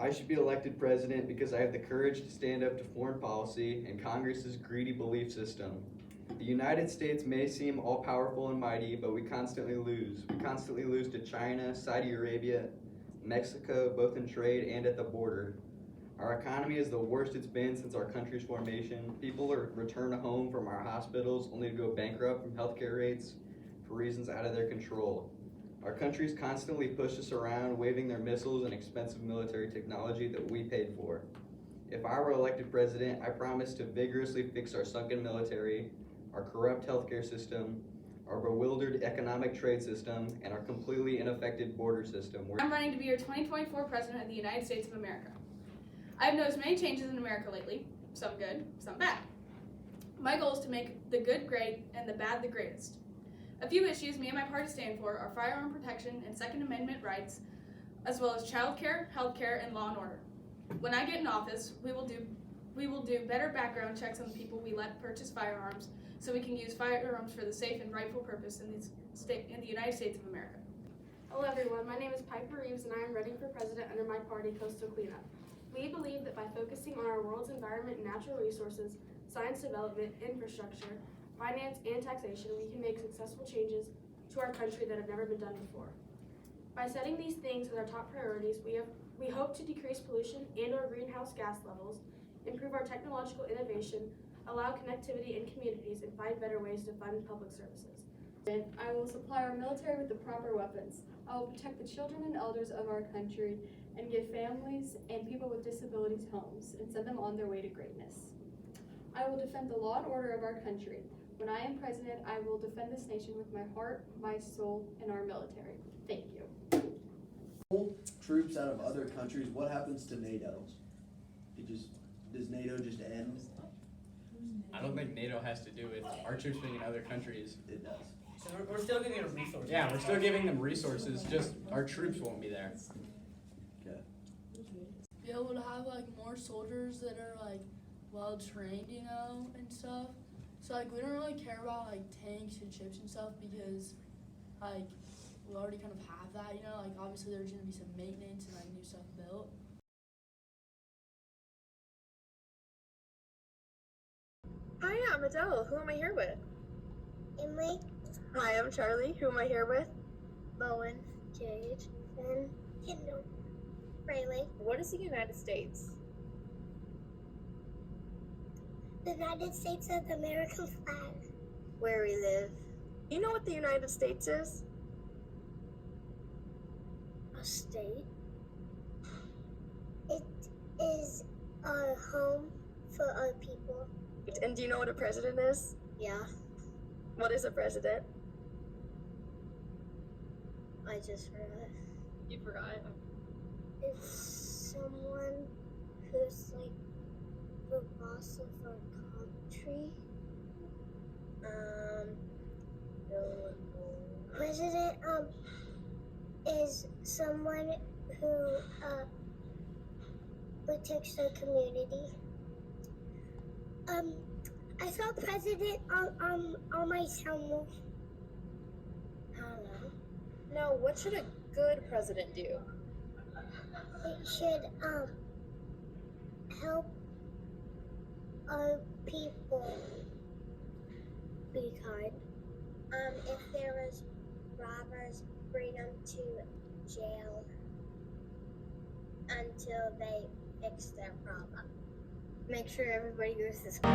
I should be elected president because I have the courage to stand up to foreign policy and Congress's greedy belief system. The United States may seem all-powerful and mighty, but we constantly lose. We constantly lose to China, Saudi Arabia, Mexico, both in trade and at the border. Our economy is the worst it's been since our country's formation. People are returned home from our hospitals only to go bankrupt from healthcare rates for reasons out of their control. Our countries constantly push us around, waving their missiles and expensive military technology that we paid for. If I were elected president, I promise to vigorously fix our sunken military, our corrupt healthcare system, our bewildered economic trade system, and our completely ineffective border system. I'm running to be your 2024 President of the United States of America. I have noticed many changes in America lately, some good, some bad. My goal is to make the good great and the bad the greatest. A few issues me and my party stand for are firearm protection and Second Amendment rights, as well as childcare, healthcare, and law and order. When I get in office, we will do better background checks on the people we let purchase firearms, so we can use firearms for the safe and rightful purpose in the United States of America. Hello everyone, my name is Piper Reeves and I am running for president under my party, Coastal Cleanup. We believe that by focusing on our world's environment and natural resources, science development, infrastructure, finance, and taxation, we can make successful changes to our country that have never been done before. By setting these things as our top priorities, we hope to decrease pollution and/or greenhouse gas levels, improve our technological innovation, allow connectivity in communities, and find better ways to fund public services. I will supply our military with the proper weapons. I will protect the children and elders of our country and give families and people with disabilities homes and send them on their way to greatness. I will defend the law and order of our country. When I am president, I will defend this nation with my heart, my soul, and our military. Thank you. Pull troops out of other countries, what happens to NATO? Does NATO just end? I don't think NATO has to do with our troops being in other countries. It does. So we're still giving them resources. Yeah, we're still giving them resources, just our troops won't be there. Okay. Be able to have like more soldiers that are like well trained, you know, and stuff. So like we don't really care about like tanks and ships and stuff because like we already kind of have that, you know, like obviously there's gonna be some maintenance and like new stuff built. Hi, I'm Adele. Who am I here with? Emily. Hi, I'm Charlie. Who am I here with? Bowen. Gage. And Kendall. Riley. What is the United States? The United States of the American flag. Where we live. You know what the United States is? A state. It is a home for other people. And do you know what a president is? Yeah, What is a president? I just forgot. You forgot. It's someone who's like the boss of our country. President is someone who protects the community. I saw president on my channel. I don't know. No, what should a good president do? It should help our people. Be kind. If there was robbers, bring them to jail until they fix their problem. Make sure everybody goes to school.